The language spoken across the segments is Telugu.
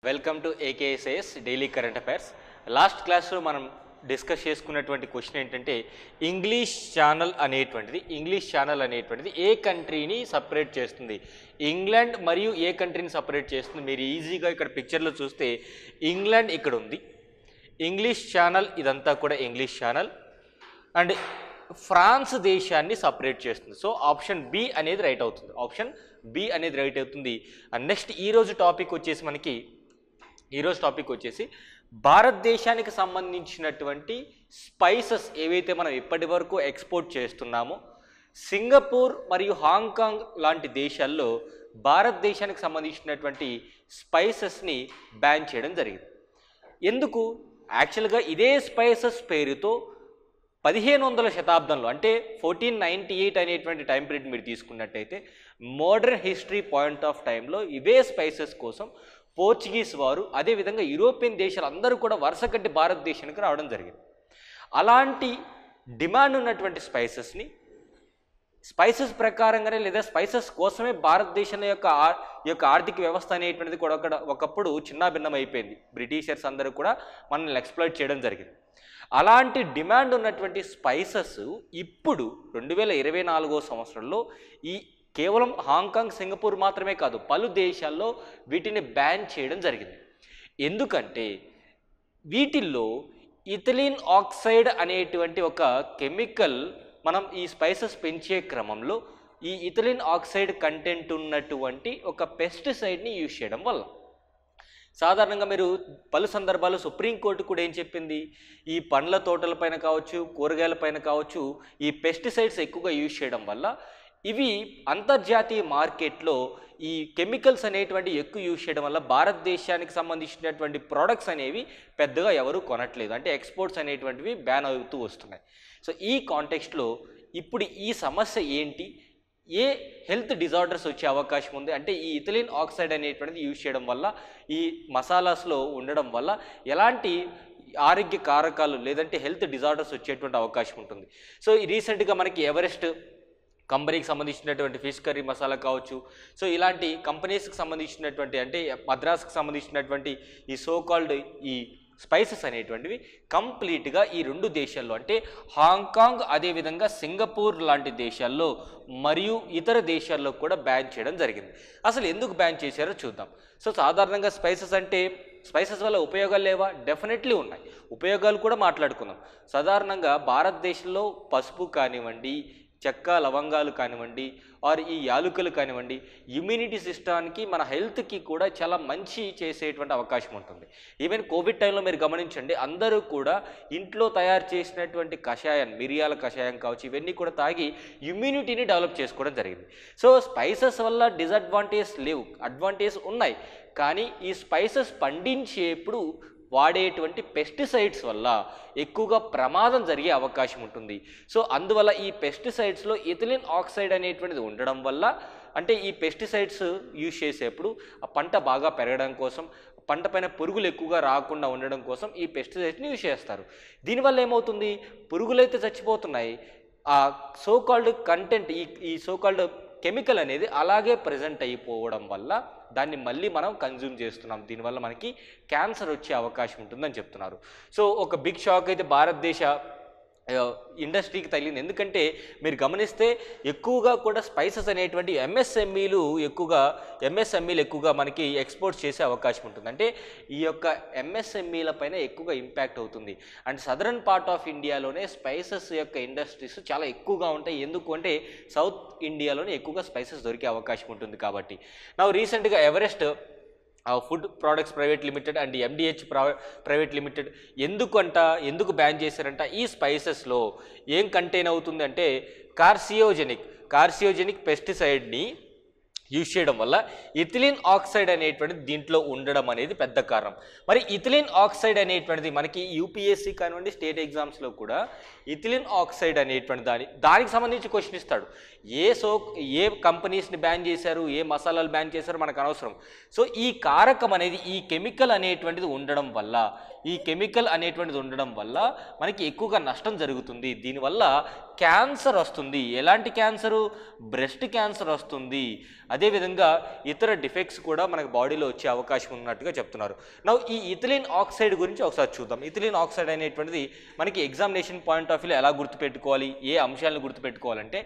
Welcome to ఏకేఎస్ఐఎస్ daily current affairs. Last క్లాస్లో మనం డిస్కస్ చేసుకున్నటువంటి క్వశ్చన్ ఏంటంటే ఇంగ్లీష్ ఛానల్ అనేటువంటిది ఏ కంట్రీని సపరేట్ చేస్తుంది, ఇంగ్లాండ్ మరియు ఏ కంట్రీని సపరేట్ చేస్తుంది. మీరు ఈజీగా ఇక్కడ పిక్చర్లో చూస్తే ఇంగ్లాండ్ ఇక్కడ ఉంది, ఇంగ్లీష్ ఛానల్ ఇదంతా కూడా ఇంగ్లీష్ ఛానల్, అండ్ ఫ్రాన్స్ దేశాన్ని సపరేట్ చేస్తుంది. సో ఆప్షన్ బి అనేది రైట్ అవుతుంది. అండ్ నెక్స్ట్ ఈరోజు టాపిక్ వచ్చేసి భారతదేశానికి సంబంధించినటువంటి స్పైసెస్ ఏవైతే మనం ఇప్పటి వరకు ఎక్స్పోర్ట్ చేస్తున్నామో సింగపూర్ మరియు హాంకాంగ్ లాంటి దేశాల్లో భారతదేశానికి సంబంధించినటువంటి స్పైసెస్ని బ్యాన్ చేయడం జరిగింది. ఎందుకు? యాక్చువల్గా ఇదే స్పైసెస్ పేరుతో 1500వ శతాబ్దంలో అంటే 1498 అనేటువంటి టైం పీరియడ్ మీరు తీసుకున్నట్టయితే మోడర్న్ హిస్టరీ పాయింట్ ఆఫ్ టైంలో ఇవే స్పైసెస్ కోసం పోర్చుగీస్ వారు అదేవిధంగా యూరోపియన్ దేశాలు అందరూ కూడా వరుస కట్టి భారతదేశానికి రావడం జరిగింది. అలాంటి డిమాండ్ ఉన్నటువంటి స్పైసెస్ ప్రకారంగానే లేదా స్పైసెస్ కోసమే భారతదేశం యొక్క ఆర్థిక వ్యవస్థ అనేటువంటిది కూడా ఒకప్పుడు చిన్నాభిన్నమైపోయింది. బ్రిటిషర్స్ అందరూ కూడా మనల్ని ఎక్స్ప్లాయిట్ చేయడం జరిగింది. అలాంటి డిమాండ్ ఉన్నటువంటి స్పైసెస్ ఇప్పుడు 2024వ సంవత్సరంలో ఈ కేవలం హాంకాంగ్, సింగపూర్ మాత్రమే కాదు పలు దేశాల్లో వీటిని బ్యాన్ చేయడం జరిగింది. ఎందుకంటే వీటిల్లో ఇథిలిన్ ఆక్సైడ్ అనేటువంటి ఒక కెమికల్ మనం ఈ స్పైసెస్ పెంచే క్రమంలో ఈ ఇథిలిన్ ఆక్సైడ్ కంటెంట్ ఉన్నటువంటి ఒక పెస్టిసైడ్ని యూజ్ చేయడం వల్ల సాధారణంగా మీరు పలు సందర్భాల్లో సుప్రీంకోర్టు కూడా ఏం చెప్పింది, ఈ పండ్ల తోటలపైన కావచ్చు, కూరగాయలపైన కావచ్చు ఈ పెస్టిసైడ్స్ ఎక్కువగా యూజ్ చేయడం వల్ల ఇవి అంతర్జాతీయ మార్కెట్లో ఈ కెమికల్స్ అనేటువంటి ఎక్కువ యూజ్ చేయడం వల్ల భారతదేశానికి సంబంధించినటువంటి ప్రోడక్ట్స్ అనేవి పెద్దగా ఎవరు కొనట్లేదు, అంటే ఎక్స్పోర్ట్స్ అనేటువంటివి బ్యాన్ అవుతూ వస్తున్నాయి. సో ఈ కాంటెక్స్ట్లో ఇప్పుడు ఈ సమస్య ఏంటి, ఏ హెల్త్ డిజార్డర్స్ వచ్చే అవకాశం ఉంది అంటే ఈ ఇథిలిన్ ఆక్సైడ్ అనేటువంటిది యూజ్ చేయడం వల్ల ఈ మసాలాస్లో ఉండడం వల్ల ఎలాంటి ఆరోగ్య కారకాలు లేదంటే హెల్త్ డిజార్డర్స్ వచ్చేటువంటి అవకాశం ఉంటుంది. సో రీసెంట్గా మనకి ఎవరెస్ట్ కంపెనీకి సంబంధించినటువంటి ఫిష్ కర్రీ మసాలా కావచ్చు, సో ఇలాంటి కంపెనీస్కి సంబంధించినటువంటి అంటే మద్రాస్కి సంబంధించినటువంటి ఈ సోకాల్డ్ ఈ స్పైసెస్ అనేటువంటివి కంప్లీట్గా ఈ రెండు దేశాల్లో అంటే హాంకాంగ్ అదేవిధంగా సింగపూర్ లాంటి దేశాల్లో మరియు ఇతర దేశాల్లో కూడా బ్యాన్ చేయడం జరిగింది. అసలు ఎందుకు బ్యాన్ చేశారో చూద్దాం. సో సాధారణంగా స్పైసెస్ వల్ల ఉపయోగాలు లేవా? డెఫినెట్లీ ఉన్నాయి, ఉపయోగాలు కూడా మాట్లాడుకుందాం. సాధారణంగా భారతదేశంలో పసుపు కానివ్వండి, చెక్క లవంగాలు కానివ్వండి, ఆర్ ఈ యాలుకలు కానివ్వండి ఇమ్యూనిటీ సిస్టానికి మన హెల్త్కి కూడా చాలా మంచి చేసేటువంటి అవకాశం ఉంటుంది. ఈవెన్ కోవిడ్ టైంలో మీరు గమనించండి, అందరూ కూడా ఇంట్లో తయారు చేసినటువంటి కషాయం, మిరియాల కషాయం కావచ్చు ఇవన్నీ కూడా తాగి ఇమ్యూనిటీని డెవలప్ చేసుకోవడం జరిగింది. సో స్పైసెస్ వల్ల డిసడ్వాంటేజ్ లేవు, అడ్వాంటేజ్ ఉన్నాయి. కానీ ఈ స్పైసెస్ పండించేప్పుడు వాడేటువంటి పెస్టిసైడ్స్ వల్ల ఎక్కువగా ప్రమాదం జరిగే అవకాశం ఉంటుంది. సో అందువల్ల ఈ పెస్టిసైడ్స్లో ఇథిలిన్ ఆక్సైడ్ అనేటువంటిది ఉండడం వల్ల అంటే ఈ పెస్టిసైడ్స్ యూజ్ చేసేప్పుడు ఆ పంట బాగా పెరగడం కోసం, పంట పైన పురుగులు ఎక్కువగా రాకుండా ఉండడం కోసం ఈ పెస్టిసైడ్స్ని యూజ్ చేస్తారు. దీనివల్ల ఏమవుతుంది, పురుగులైతే చచ్చిపోతున్నాయి, ఆ సోకాల్డ్ కంటెంట్ ఈ సోకాల్డ్ కెమికల్ అనేది అలాగే ప్రజెంట్ అయిపోవడం వల్ల దాన్ని మళ్ళీ మనం కన్జ్యూమ్ చేస్తున్నాం. దీనివల్ల మనకి క్యాన్సర్ వచ్చే అవకాశం ఉంటుందని చెప్తున్నారు. సో ఒక బిగ్ షాక్ అయితే భారతదేశ ఇండస్ట్రీకి తగిలింది. ఎందుకంటే మీరు గమనిస్తే ఎక్కువగా కూడా స్పైసెస్ అనేటువంటి ఎంఎస్ఎంఈలు ఎక్కువగా మనకి ఎక్స్పోర్ట్ చేసే అవకాశం ఉంటుంది. అంటే ఈ యొక్క ఎంఎస్ఎంఈల పైన ఎక్కువగా ఇంపాక్ట్ అవుతుంది. అండ్ సదరన్ పార్ట్ ఆఫ్ ఇండియాలోనే స్పైసెస్ యొక్క ఇండస్ట్రీస్ చాలా ఎక్కువగా ఉంటాయి. ఎందుకు అంటే సౌత్ ఇండియాలోనే ఎక్కువగా స్పైసెస్ దొరికే అవకాశం ఉంటుంది కాబట్టి. నా రీసెంట్గా Everest food products private limited and MDH private limited ఎందుకు బ్యాన్ చేశారంట, ఈ స్పైసెస్లో ఏం కంటైన్ అవుతుంది అంటే కార్సియోజెనిక్ పెస్టిసైడ్ని యూజ్ చేయడం వల్ల ఇథిలిన్ ఆక్సైడ్ అనేటువంటిది దీంట్లో ఉండడం అనేది పెద్ద కారణం. మరి ఇథిలిన్ ఆక్సైడ్ అనేటువంటిది మనకి యూపీఎస్సీ కానివ్వండి స్టేట్ ఎగ్జామ్స్లో కూడా ఇథిలిన్ ఆక్సైడ్ అనేటువంటి దానికి సంబంధించి క్వశ్చన్ ఇస్తాడు. ఏ కంపెనీస్ని బ్యాన్ చేశారు, ఏ మసాలాలు బ్యాన్ చేశారు మనకు అనవసరం. సో ఈ కారకం అనేది ఈ కెమికల్ అనేటువంటిది ఉండడం వల్ల మనకి ఎక్కువగా నష్టం జరుగుతుంది. దీనివల్ల క్యాన్సర్ వస్తుంది. ఎలాంటి క్యాన్సరు? బ్రెస్ట్ క్యాన్సర్ వస్తుంది. అదేవిధంగా ఇతర డిఫెక్ట్స్ కూడా మనకు బాడీలో వచ్చే అవకాశం ఉన్నట్టుగా చెప్తున్నారు. నౌ ఈ ఇథిలిన్ ఆక్సైడ్ గురించి ఒకసారి చూద్దాం. ఇథిలిన్ ఆక్సైడ్ అనేటువంటిది మనకి ఎగ్జామినేషన్ పాయింట్ ఆఫ్ వ్యూలో ఎలా గుర్తుపెట్టుకోవాలి, ఏ అంశాలను గుర్తుపెట్టుకోవాలంటే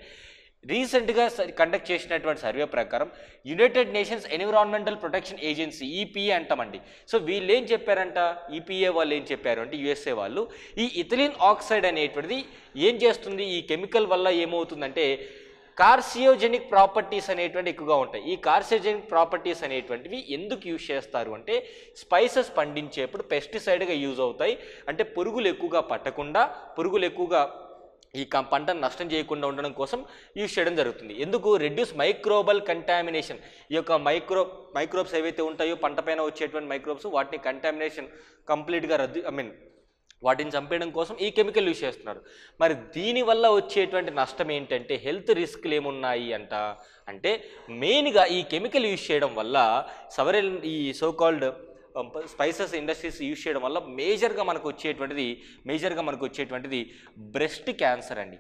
రీసెంట్గా కండక్ట్ చేసినటువంటి సర్వే ప్రకారం United nations environmental protection agency EPA అంటామండి. సో వీళ్ళు ఏం చెప్పారంట, ఈపీఏ వాళ్ళు ఏం చెప్పారు అంటే యుఎస్ఏ వాళ్ళు ఈ ఇథిలిన్ ఆక్సైడ్ అనేటువంటిది ఏం చేస్తుంది, ఈ కెమికల్ వల్ల ఏమవుతుందంటే కార్సియోజెనిక్ ప్రాపర్టీస్ అనేటువంటి ఎక్కువగా ఉంటాయి. ఈ కార్సియోజెనిక్ ప్రాపర్టీస్ అనేటువంటివి ఎందుకు యూజ్ చేస్తారు అంటే స్పైసెస్ పండించేప్పుడు పెస్టిసైడ్గా యూజ్ అవుతాయి. అంటే పురుగులు ఎక్కువగా పట్టకుండా, పురుగులు ఎక్కువగా ఈ పంటను నష్టం చేయకుండా ఉండడం కోసం యూజ్ చేయడం జరుగుతుంది. ఎందుకు, రెడ్యూస్ మైక్రోబల్ కంటామినేషన్. ఈ యొక్క మైక్రోబ్స్ ఏవైతే ఉంటాయో పంట పైన వచ్చేటువంటి మైక్రోబ్స్, వాటిని కంటామినేషన్ కంప్లీట్గా వాటిని చంపేయడం కోసం ఈ కెమికల్ యూజ్ చేస్తున్నారు. మరి దీనివల్ల వచ్చేటువంటి నష్టం ఏంటంటే హెల్త్ రిస్క్లు ఏమున్నాయి అంటే మెయిన్గా ఈ కెమికల్ యూజ్ చేయడం వల్ల ఈ సోకాల్డ్ స్పైసెస్ ఇండస్ట్రీస్ యూజ్ చేయడం వల్ల మేజర్గా మనకు వచ్చేటువంటిది బ్రెస్ట్ క్యాన్సర్ అండి.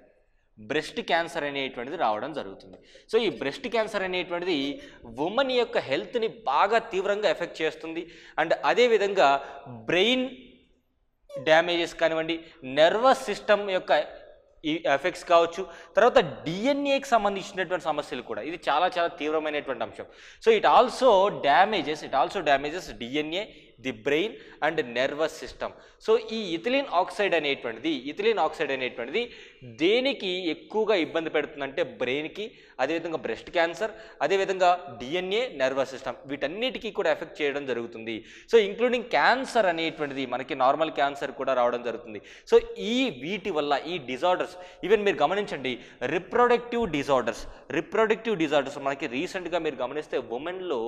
బ్రెస్ట్ క్యాన్సర్ అనేటువంటిది రావడం జరుగుతుంది. సో ఈ బ్రెస్ట్ క్యాన్సర్ అనేటువంటిది ఉమెన్ యొక్క హెల్త్ని బాగా తీవ్రంగా ఎఫెక్ట్ చేస్తుంది. అండ్ అదేవిధంగా బ్రెయిన్ డ్యామేజెస్ కానివ్వండి, నర్వస్ సిస్టమ్ యొక్క ఈ ఎఫెక్ట్స్ కావచ్చు, తర్వాత డిఎన్ఏకి సంబంధించినటువంటి సమస్యలు కూడా, ఇది చాలా చాలా తీవ్రమైనటువంటి అంశం. So it also damages DNA, the brain and nervous system. So ఈ ఇథిలిన్ ఆక్సైడ్ అనేటువంటిది దేనికి ఎక్కువగా ఇబ్బంది పెడుతుందంటే బ్రెయిన్కి, అదేవిధంగా బ్రెస్ట్ క్యాన్సర్, అదేవిధంగా డిఎన్ఏ, నర్వస్ సిస్టమ్ వీటన్నిటికీ కూడా ఎఫెక్ట్ చేయడం జరుగుతుంది. సో ఇంక్లూడింగ్ క్యాన్సర్ అనేటువంటిది, మనకి నార్మల్ క్యాన్సర్ కూడా రావడం జరుగుతుంది. సో వీటి వల్ల ఈ డిజార్డర్స్, ఈవెన్ మీరు గమనించండి రిప్రొడక్టివ్ డిజార్డర్స్ మనకి రీసెంట్గా మీరు గమనిస్తే ఉమెన్లో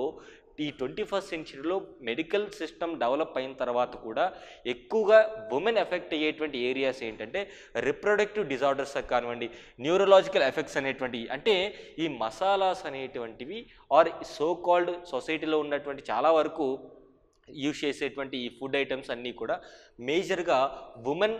ఈ 21st సెంచరీలో మెడికల్ సిస్టమ్ డెవలప్ అయిన తర్వాత కూడా ఎక్కువగా ఉమెన్ ఎఫెక్ట్ అయ్యేటువంటి ఏరియాస్ ఏంటంటే రిప్రొడక్టివ్ డిజార్డర్స్ కానివ్వండి, న్యూరలాజికల్ ఎఫెక్ట్స్ అనేటువంటివి. అంటే ఈ మసాలాస్ అనేటువంటివి ఆర్ సో కాల్డ్ సొసైటీలో ఉన్నటువంటి చాలా వరకు యూజ్ చేసేటువంటి ఈ ఫుడ్ ఐటమ్స్ అన్నీ కూడా మేజర్గా ఉమెన్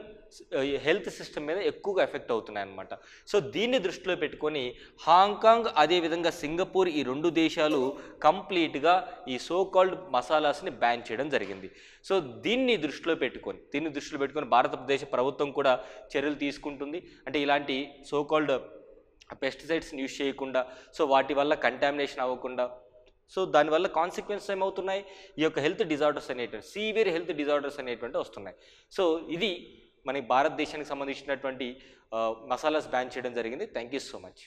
హెల్త్ సిస్టమ్ మీద ఎక్కువగా ఎఫెక్ట్ అవుతున్నాయి అన్నమాట. సో దీన్ని దృష్టిలో పెట్టుకొని హాంకాంగ్ అదేవిధంగా సింగపూర్ ఈ 2 దేశాలు కంప్లీట్గా ఈ సో కాల్డ్ మసాలాస్ని బ్యాన్ చేయడం జరిగింది. సో దీన్ని దృష్టిలో పెట్టుకొని భారతదేశ ప్రభుత్వం కూడా చర్యలు తీసుకుంటుంది. అంటే ఇలాంటి సో కాల్డ్ పెస్టిసైడ్స్ని యూజ్ చేయకుండా, సో వాటి వల్ల కంటామినేషన్ అవ్వకుండా, సో దానివల్ల కాన్సిక్వెన్సెస్ ఏమవుతున్నాయి, ఈ యొక్క సివియర్ హెల్త్ డిజార్డర్స్ అనేటువంటి వస్తున్నాయి. సో ఇది మన భారతదేశానికి సంబంధించినటువంటి మసాలాస్ బ్యాన్ చేయడం జరిగింది. Thank you so much.